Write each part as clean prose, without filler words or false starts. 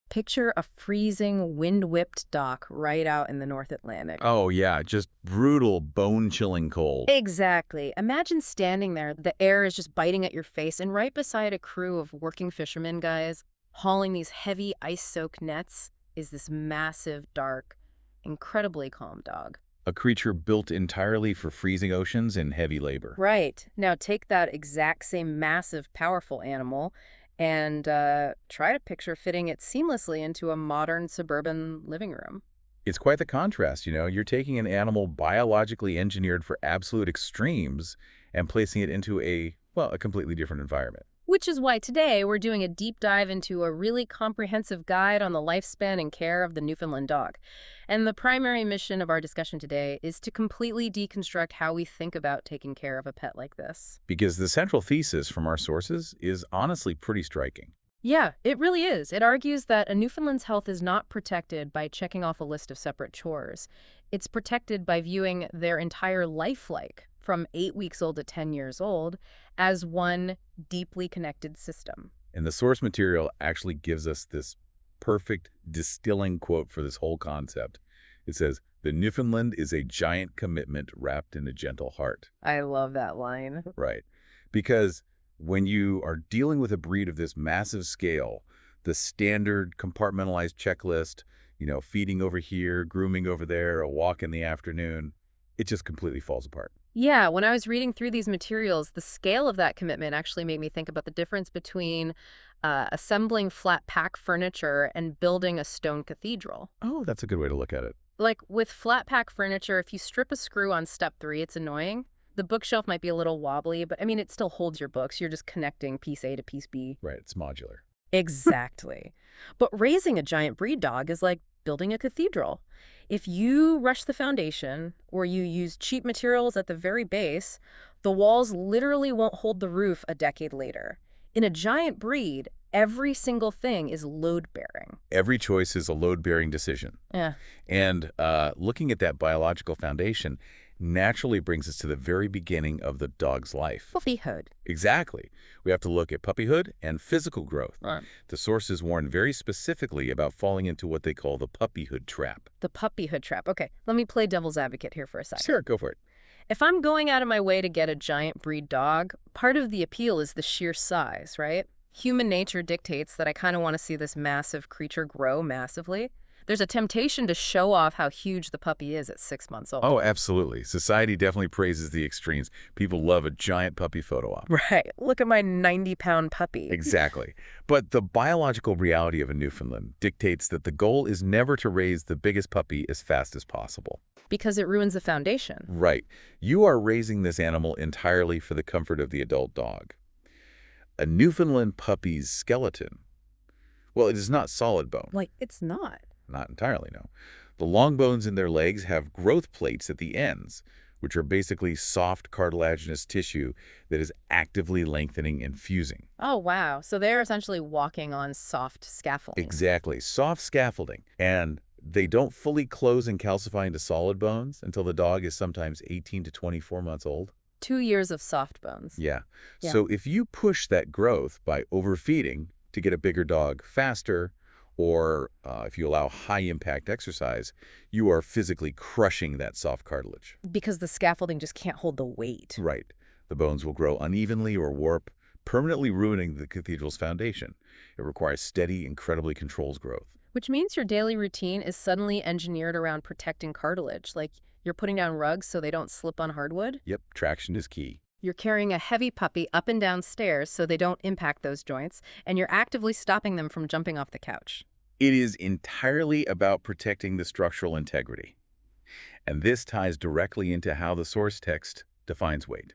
Picture a freezing, wind-whipped dock right out in the North Atlantic. Oh, yeah, just brutal, bone-chilling cold. Exactly. Imagine standing there, the air is just biting at your face, and right beside a crew of working fishermen guys hauling these heavy ice-soaked nets is this massive, dark, incredibly calm dog. A creature built entirely for freezing oceans and heavy labor. Right. Now take that exact same massive, powerful animal and try to picture fitting it seamlessly into a modern suburban living room. It's quite the contrast, you know. You're taking an animal biologically engineered for absolute extremes and placing it into a completely different environment. Which is why today we're doing a deep dive into a really comprehensive guide on the lifespan and care of the Newfoundland dog. And the primary mission of our discussion today is to completely deconstruct how we think about taking care of a pet like this. Because the central thesis from our sources is honestly pretty striking. Yeah, it really is. It argues that a Newfoundland's health is not protected by checking off a list of separate chores. It's protected by viewing their entire life, like from 8 weeks old to 10 years old, as one deeply connected system. And the source material actually gives us this perfect distilling quote for this whole concept. It says, "The Newfoundland is a giant commitment wrapped in a gentle heart." I love that line. Right. Because when you are dealing with a breed of this massive scale, the standard compartmentalized checklist, feeding over here, grooming over there, a walk in the afternoon, it just completely falls apart. Yeah, when I was reading through these materials, the scale of that commitment actually made me think about the difference between assembling flat pack furniture and building a stone cathedral. Oh, that's a good way to look at it. Like with flat pack furniture, if you strip a screw on step 3, it's annoying. The bookshelf might be a little wobbly, but I mean, it still holds your books. You're just connecting piece A to piece B. Right, it's modular. Exactly. But raising a giant breed dog is like building a cathedral. If you rush the foundation or you use cheap materials at the very base, the walls literally won't hold the roof a decade later. In a giant breed, every single thing is load-bearing. Every choice is a load-bearing decision. Yeah. And looking at that biological foundation naturally brings us to the very beginning of the dog's life. Puppyhood. Exactly. We have to look at puppyhood and physical growth. Right. The sources warn very specifically about falling into what they call the puppyhood trap. The puppyhood trap. Okay, let me play devil's advocate here for a second. Sure, go for it. If I'm going out of my way to get a giant breed dog, part of the appeal is the sheer size, right? Human nature dictates that I kind of want to see this massive creature grow massively. There's a temptation to show off how huge the puppy is at 6 months old. Oh, absolutely. Society definitely praises the extremes. People love a giant puppy photo op. Right. Look at my 90-pound puppy. Exactly. But the biological reality of a Newfoundland dictates that the goal is never to raise the biggest puppy as fast as possible. Because it ruins the foundation. Right. You are raising this animal entirely for the comfort of the adult dog. A Newfoundland puppy's skeleton, well, it is not solid bone. Like, it's not. Not entirely, no. The long bones in their legs have growth plates at the ends, which are basically soft cartilaginous tissue that is actively lengthening and fusing. Oh, wow. So they're essentially walking on soft scaffolding. Exactly. Soft scaffolding. And they don't fully close and calcify into solid bones until the dog is sometimes 18 to 24 months old. 2 years of soft bones. Yeah. So if you push that growth by overfeeding to get a bigger dog faster, or if you allow high-impact exercise, you are physically crushing that soft cartilage. Because the scaffolding just can't hold the weight. Right. The bones will grow unevenly or warp, permanently ruining the cathedral's foundation. It requires steady, incredibly controlled growth. Which means your daily routine is suddenly engineered around protecting cartilage. Like you're putting down rugs so they don't slip on hardwood. Yep, traction is key. You're carrying a heavy puppy up and down stairs so they don't impact those joints, and you're actively stopping them from jumping off the couch. It is entirely about protecting the structural integrity. And this ties directly into how the source text defines weight.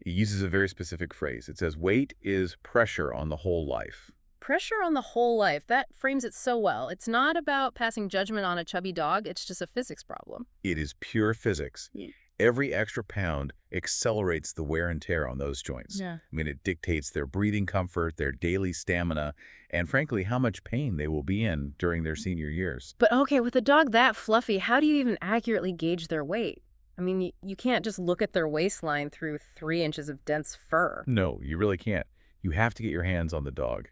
It uses a very specific phrase. It says, weight is pressure on the whole life. Pressure on the whole life. That frames it so well. It's not about passing judgment on a chubby dog. It's just a physics problem. It is pure physics. Yeah. Every extra pound accelerates the wear and tear on those joints. Yeah. I mean, it dictates their breathing comfort, their daily stamina, and frankly, how much pain they will be in during their senior years. But okay, with a dog that fluffy, how do you even accurately gauge their weight? I mean, you can't just look at their waistline through 3 inches of dense fur. No, you really can't. You have to get your hands on the dog.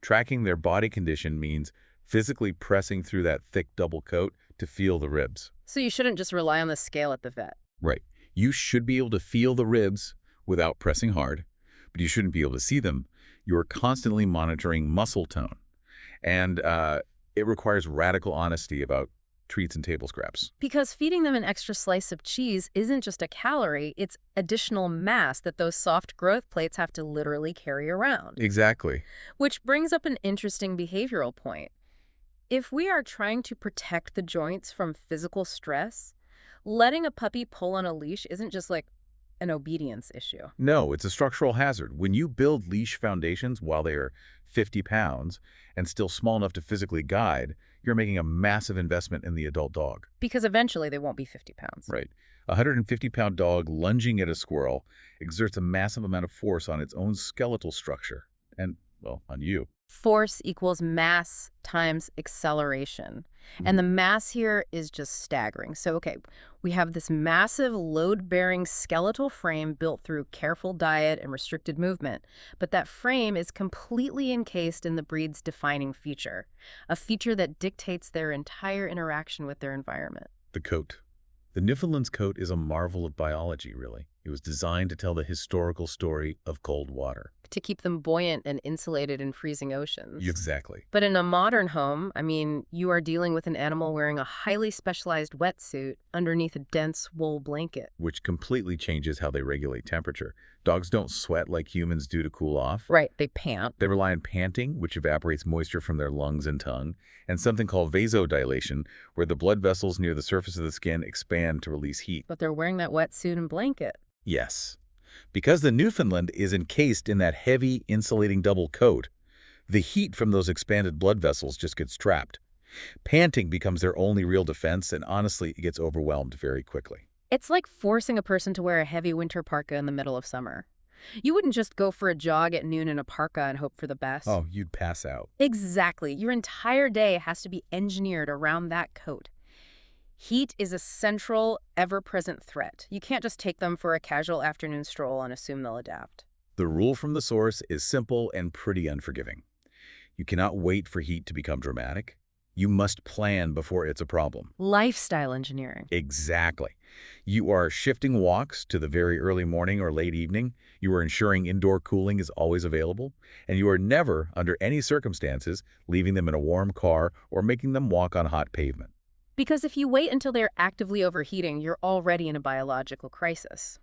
Tracking their body condition means physically pressing through that thick double coat to feel the ribs. So you shouldn't just rely on the scale at the vet. Right. You should be able to feel the ribs without pressing hard, but you shouldn't be able to see them. You're constantly monitoring muscle tone. And it requires radical honesty about treats and table scraps. Because feeding them an extra slice of cheese isn't just a calorie, it's additional mass that those soft growth plates have to literally carry around. Exactly. Which brings up an interesting behavioral point. If we are trying to protect the joints from physical stress, letting a puppy pull on a leash isn't just like an obedience issue. No, it's a structural hazard. When you build leash foundations while they are 50 pounds and still small enough to physically guide, you're making a massive investment in the adult dog. Because eventually they won't be 50 pounds. Right. A 150-pound dog lunging at a squirrel exerts a massive amount of force on its own skeletal structure and, well, on you. Force equals mass times acceleration. And the mass here is just staggering. So, okay, we have this massive load-bearing skeletal frame built through careful diet and restricted movement. But that frame is completely encased in the breed's defining feature, a feature that dictates their entire interaction with their environment. The coat. The Newfoundland's coat is a marvel of biology, really. It was designed to tell the historical story of cold water. To keep them buoyant and insulated in freezing oceans. Exactly. But in a modern home, I mean, you are dealing with an animal wearing a highly specialized wetsuit underneath a dense wool blanket. Which completely changes how they regulate temperature. Dogs don't sweat like humans do to cool off. Right, they pant. They rely on panting, which evaporates moisture from their lungs and tongue, and something called vasodilation, where the blood vessels near the surface of the skin expand to release heat. But they're wearing that wetsuit and blanket. Yes. Because the Newfoundland is encased in that heavy, insulating double coat, the heat from those expanded blood vessels just gets trapped. Panting becomes their only real defense, and honestly, it gets overwhelmed very quickly. It's like forcing a person to wear a heavy winter parka in the middle of summer. You wouldn't just go for a jog at noon in a parka and hope for the best. Oh, you'd pass out. Exactly. Your entire day has to be engineered around that coat. Heat is a central, ever-present threat. You can't just take them for a casual afternoon stroll and assume they'll adapt. The rule from the source is simple and pretty unforgiving. You cannot wait for heat to become dramatic. You must plan before it's a problem. Lifestyle engineering. Exactly. You are shifting walks to the very early morning or late evening. You are ensuring indoor cooling is always available. And you are never, under any circumstances, leaving them in a warm car or making them walk on hot pavement. Because if you wait until they're actively overheating, you're already in a biological crisis.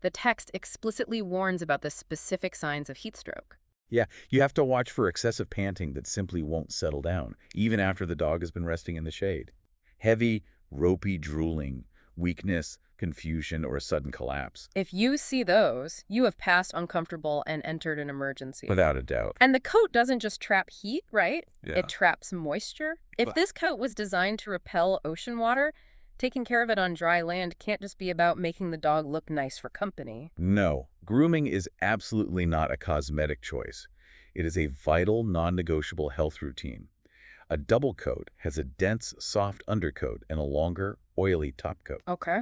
The text explicitly warns about the specific signs of heat stroke. Yeah, you have to watch for excessive panting that simply won't settle down, even after the dog has been resting in the shade. Heavy, ropey drooling, weakness, confusion, or a sudden collapse. If you see those, you have passed uncomfortable and entered an emergency. Without a doubt. And the coat doesn't just trap heat, right? Yeah. It traps moisture. If this coat was designed to repel ocean water, taking care of it on dry land can't just be about making the dog look nice for company. No, grooming is absolutely not a cosmetic choice. It is a vital, non-negotiable health routine. A double coat has a dense, soft undercoat and a longer, oily top coat. Okay.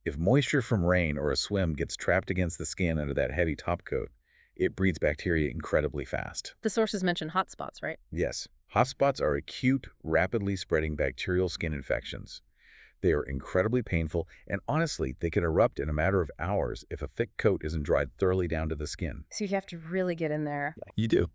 If moisture from rain or a swim gets trapped against the skin under that heavy top coat, it breeds bacteria incredibly fast. The sources mention hot spots, right? Yes, hot spots are acute, rapidly spreading bacterial skin infections. They are incredibly painful, and honestly, they can erupt in a matter of hours if a thick coat isn't dried thoroughly down to the skin. So you have to really get in there. You do.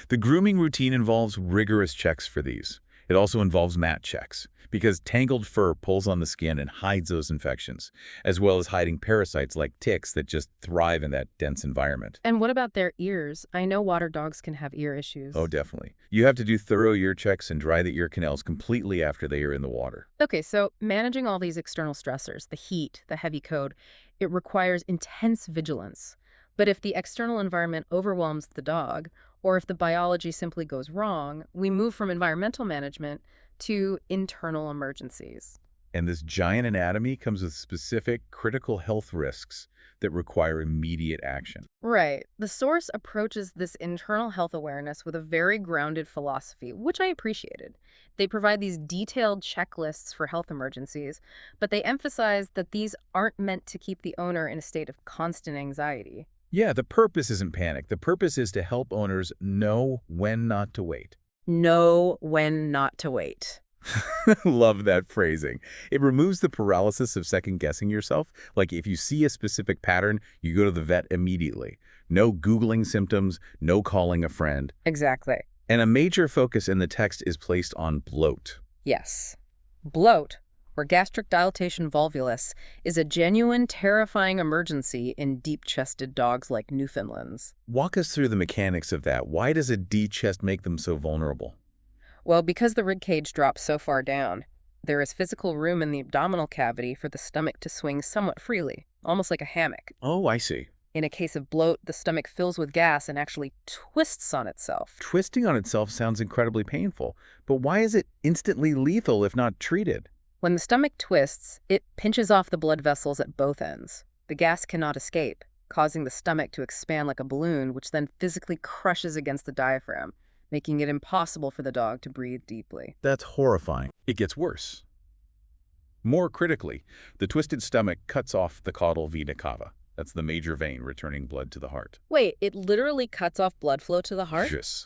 The grooming routine involves rigorous checks for these. It also involves mat checks, because tangled fur pulls on the skin and hides those infections, as well as hiding parasites like ticks that just thrive in that dense environment. And what about their ears? I know water dogs can have ear issues. Oh, definitely. You have to do thorough ear checks and dry the ear canals completely after they are in the water. Okay, so managing all these external stressors, the heat, the heavy coat, it requires intense vigilance. But if the external environment overwhelms the dog, or if the biology simply goes wrong, we move from environmental management to internal emergencies. And this giant anatomy comes with specific critical health risks that require immediate action. Right. The source approaches this internal health awareness with a very grounded philosophy, which I appreciated. They provide these detailed checklists for health emergencies, but they emphasize that these aren't meant to keep the owner in a state of constant anxiety. Yeah, the purpose isn't panic. The purpose is to help owners know when not to wait. Know when not to wait. Love that phrasing. It removes the paralysis of second-guessing yourself. Like if you see a specific pattern, you go to the vet immediately. No Googling symptoms, no calling a friend. Exactly. And a major focus in the text is placed on bloat. Yes. Bloat, or gastric dilatation volvulus, is a genuine, terrifying emergency in deep-chested dogs like Newfoundlands. Walk us through the mechanics of that. Why does a D chest make them so vulnerable? Well, because the rib cage drops so far down, there is physical room in the abdominal cavity for the stomach to swing somewhat freely, almost like a hammock. Oh, I see. In a case of bloat, the stomach fills with gas and actually twists on itself. Twisting on itself sounds incredibly painful, but why is it instantly lethal if not treated? When the stomach twists, it pinches off the blood vessels at both ends. The gas cannot escape, causing the stomach to expand like a balloon, which then physically crushes against the diaphragm, making it impossible for the dog to breathe deeply. That's horrifying. It gets worse. More critically, the twisted stomach cuts off the caudal vena cava. That's the major vein returning blood to the heart. Wait, it literally cuts off blood flow to the heart? Yes.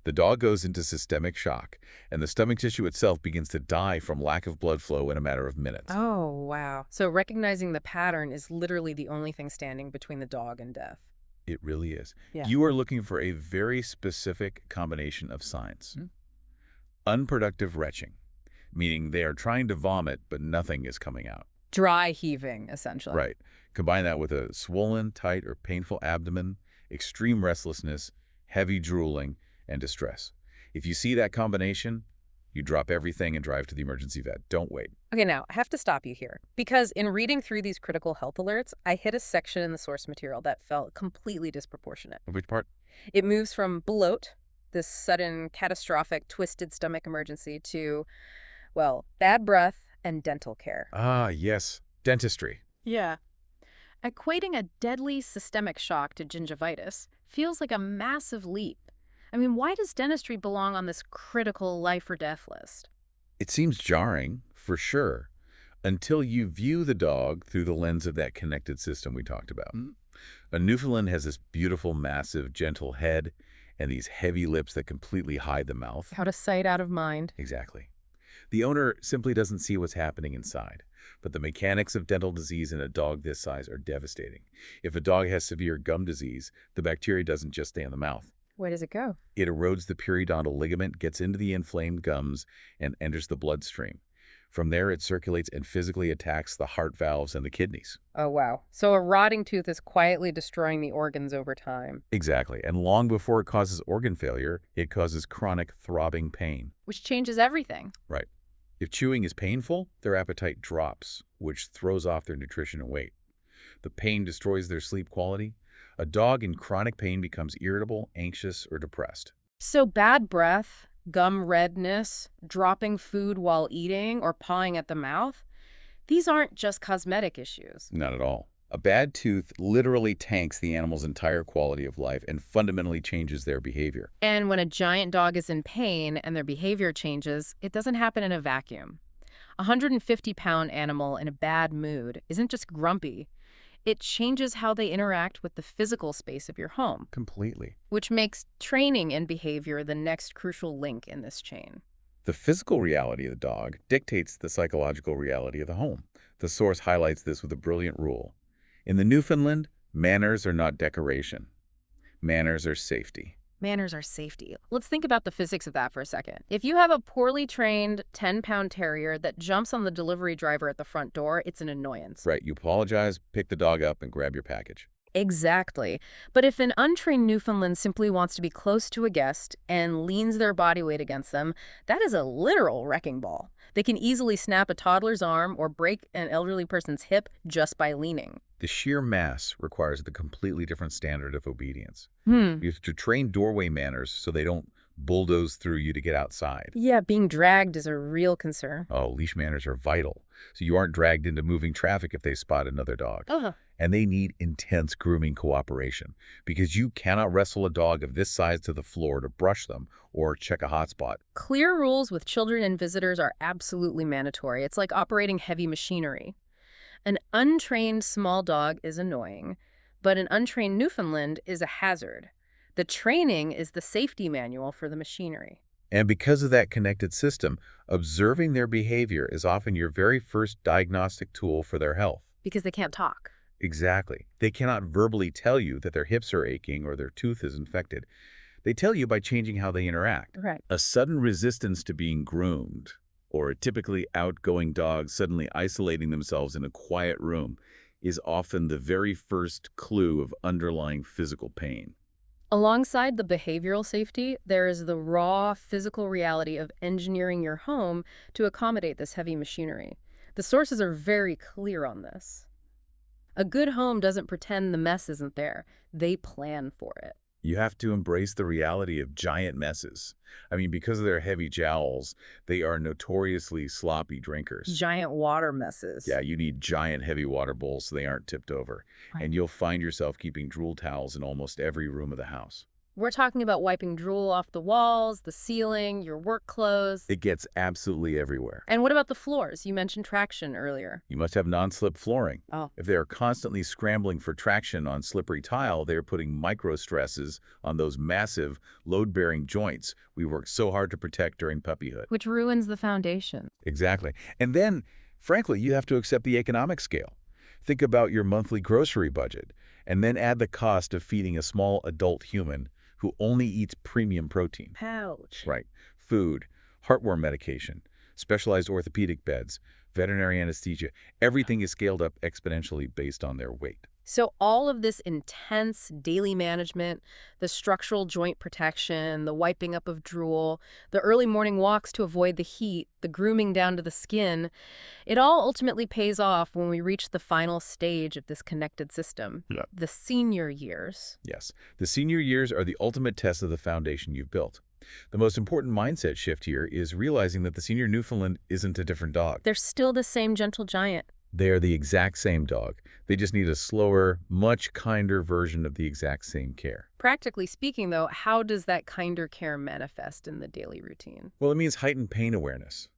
The dog goes into systemic shock, and the stomach tissue itself begins to die from lack of blood flow in a matter of minutes. Oh, wow. So recognizing the pattern is literally the only thing standing between the dog and death. It really is. Yeah. You are looking for a very specific combination of signs. Unproductive retching, meaning they are trying to vomit, but nothing is coming out. Dry heaving, essentially. Right. Combine that with a swollen, tight, or painful abdomen, extreme restlessness, heavy drooling, and distress. If you see that combination, you drop everything and drive to the emergency vet. Don't wait. Okay, now, I have to stop you here, because in reading through these critical health alerts, I hit a section in the source material that felt completely disproportionate. Which part? It moves from bloat, this sudden, catastrophic, twisted stomach emergency, to, well, bad breath and dental care. Ah, yes. Dentistry. Yeah. Equating a deadly systemic shock to gingivitis feels like a massive leap. I mean, why does dentistry belong on this critical life or death list? It seems jarring, for sure, until you view the dog through the lens of that connected system we talked about. A Newfoundland has this beautiful, massive, gentle head and these heavy lips that completely hide the mouth. Out of sight, out of mind. Exactly. The owner simply doesn't see what's happening inside. But the mechanics of dental disease in a dog this size are devastating. If a dog has severe gum disease, the bacteria doesn't just stay in the mouth. Where does it go? It erodes the periodontal ligament, gets into the inflamed gums, and enters the bloodstream. From there, it circulates and physically attacks the heart valves and the kidneys. Oh, wow. So a rotting tooth is quietly destroying the organs over time. Exactly. And long before it causes organ failure, it causes chronic throbbing pain. Which changes everything. Right. If chewing is painful, their appetite drops, which throws off their nutrition and weight. The pain destroys their sleep quality. A dog in chronic pain becomes irritable, anxious, or depressed. So bad breath, gum redness, dropping food while eating, or pawing at the mouth, these aren't just cosmetic issues. Not at all. A bad tooth literally tanks the animal's entire quality of life and fundamentally changes their behavior. And when a giant dog is in pain and their behavior changes, it doesn't happen in a vacuum. A 150-pound animal in a bad mood isn't just grumpy. It changes how they interact with the physical space of your home. Completely. Which makes training and behavior the next crucial link in this chain. The physical reality of the dog dictates the psychological reality of the home. The source highlights this with a brilliant rule. In the Newfoundland, manners are not decoration. Manners are safety. Manners are safety. Let's think about the physics of that for a second. If you have a poorly trained 10-pound terrier that jumps on the delivery driver at the front door, it's an annoyance. Right, you apologize, pick the dog up, and grab your package. Exactly. But if an untrained Newfoundland simply wants to be close to a guest and leans their body weight against them, that is a literal wrecking ball. They can easily snap a toddler's arm or break an elderly person's hip just by leaning. The sheer mass requires the completely different standard of obedience. You You have to train doorway manners so they don't bulldoze through you to get outside. Yeah, being dragged is a real concern. Oh, leash manners are vital, so you aren't dragged into moving traffic if they spot another dog. And they need intense grooming cooperation, because you cannot wrestle a dog of this size to the floor to brush them or check a hotspot. Clear rules with children and visitors are absolutely mandatory. It's like operating heavy machinery. An untrained small dog is annoying, But an untrained Newfoundland is a hazard. The training is the safety manual for the machinery. And because of that connected system, observing their behavior is often your very first diagnostic tool for their health. Because they can't talk. Exactly. They cannot verbally tell you that their hips are aching or their tooth is infected. They tell you by changing how they interact. Right. A sudden resistance to being groomed, or a typically outgoing dog suddenly isolating themselves in a quiet room, is often the very first clue of underlying physical pain. Alongside the behavioral safety, there is the raw physical reality of engineering your home to accommodate this heavy machinery. The sources are very clear on this. A good home doesn't pretend the mess isn't there. They plan for it. You have to embrace the reality of giant messes. I mean, because of their heavy jowls, they are notoriously sloppy drinkers. Giant water messes. Yeah, you need giant heavy water bowls so they aren't tipped over. Right. And you'll find yourself keeping drool towels in almost every room of the house. We're talking about wiping drool off the walls, the ceiling, your work clothes. It gets absolutely everywhere. And what about the floors? You mentioned traction earlier. You must have non-slip flooring. Oh. If they are constantly scrambling for traction on slippery tile, they are putting micro stresses on those massive load-bearing joints we work so hard to protect during puppyhood. Which ruins the foundation. Exactly. And then, frankly, you have to accept the economic scale. Think about your monthly grocery budget, and then add the cost of feeding a small adult human who only eats premium protein. Ouch. Right. Food, heartworm medication, specialized orthopedic beds, veterinary anesthesia. Everything is scaled up exponentially based on their weight. So all of this intense daily management, the structural joint protection, the wiping up of drool, the early morning walks to avoid the heat, the grooming down to the skin, it all ultimately pays off when we reach the final stage of this connected system, the senior years. Yes, the senior years are the ultimate test of the foundation you've built. The most important mindset shift here is realizing that the senior Newfoundland isn't a different dog. They're still the same gentle giant. They are the exact same dog. They just need a slower, much kinder version of the exact same care. Practically speaking, though, how does that kinder care manifest in the daily routine? Well, it means heightened pain awareness.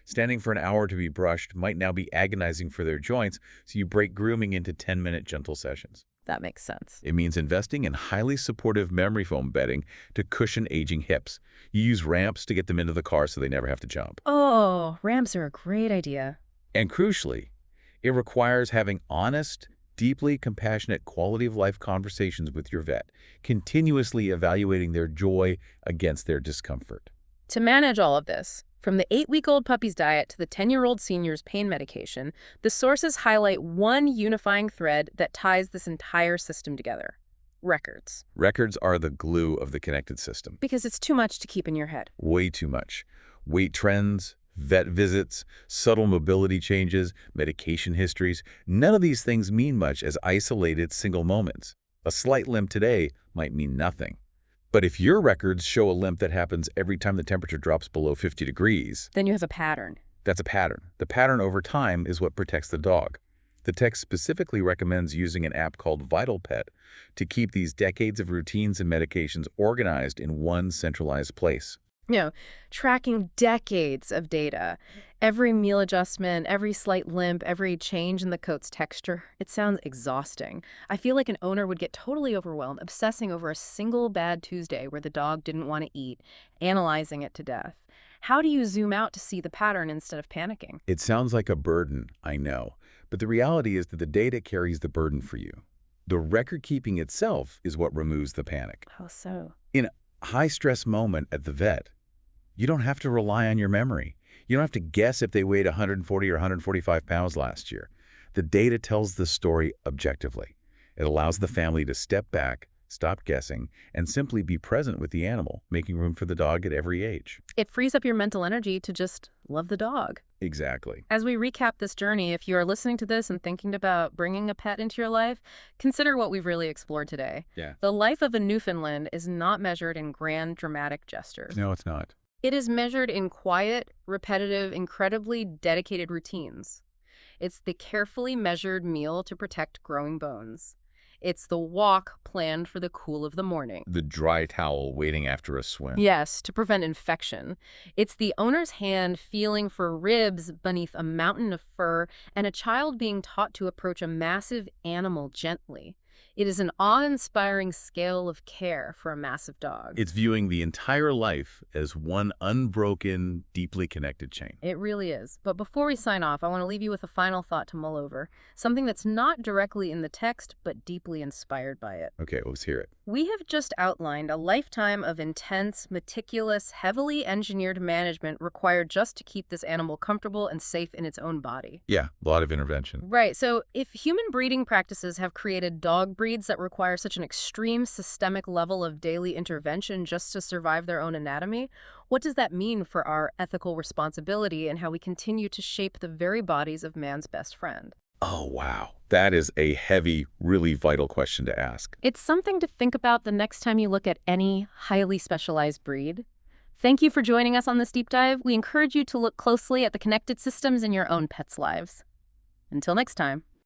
Standing for an hour to be brushed might now be agonizing for their joints, so you break grooming into 10-minute gentle sessions. That makes sense. It means investing in highly supportive memory foam bedding to cushion aging hips. You use ramps to get them into the car so they never have to jump. Oh, ramps are a great idea. And crucially, it requires having honest, deeply compassionate quality-of-life conversations with your vet, continuously evaluating their joy against their discomfort. To manage all of this, from the 8-week-old puppy's diet to the 10-year-old senior's pain medication, the sources highlight one unifying thread that ties this entire system together: records. Records are the glue of the connected system. Because it's too much to keep in your head. Way too much. Weight trends, vet visits, subtle mobility changes, medication histories, none of these things mean much as isolated single moments. A slight limp today might mean nothing. But if your records show a limp that happens every time the temperature drops below 50 degrees, then you have a pattern. That's a pattern. The pattern over time is what protects the dog. The text specifically recommends using an app called VitalPet to keep these decades of routines and medications organized in one centralized place. You know, tracking decades of data, every meal adjustment, every slight limp, every change in the coat's texture, it sounds exhausting. I feel like an owner would get totally overwhelmed, obsessing over a single bad Tuesday where the dog didn't want to eat, analyzing it to death. How do you zoom out to see the pattern instead of panicking? It sounds like a burden, I know, but the reality is that the data carries the burden for you. The record keeping itself is what removes the panic. How so? In a high-stress moment at the vet, you don't have to rely on your memory. You don't have to guess if they weighed 140 or 145 pounds last year. The data tells the story objectively. It allows the family to step back, stop guessing, and simply be present with the animal, making room for the dog at every age. It frees up your mental energy to just love the dog. Exactly. As we recap this journey, if you are listening to this and thinking about bringing a pet into your life, consider what we've really explored today. Yeah. The life of a Newfoundland is not measured in grand, dramatic gestures. No, it's not. It is measured in quiet, repetitive, incredibly dedicated routines. It's the carefully measured meal to protect growing bones. It's the walk planned for the cool of the morning. The dry towel waiting after a swim. Yes, to prevent infection. It's the owner's hand feeling for ribs beneath a mountain of fur and a child being taught to approach a massive animal gently. It is an awe-inspiring scale of care for a massive dog. It's viewing the entire life as one unbroken, deeply connected chain. It really is. But before we sign off, I want to leave you with a final thought to mull over, something that's not directly in the text, but deeply inspired by it. Okay, let's hear it. We have just outlined a lifetime of intense, meticulous, heavily engineered management required just to keep this animal comfortable and safe in its own body. Yeah, a lot of intervention. Right, so if human breeding practices have created dog breeds that require such an extreme systemic level of daily intervention just to survive their own anatomy, what does that mean for our ethical responsibility and how we continue to shape the very bodies of man's best friend? Oh, wow. That is a heavy, really vital question to ask. It's something to think about the next time you look at any highly specialized breed. Thank you for joining us on this deep dive. We encourage you to look closely at the connected systems in your own pets' lives. Until next time.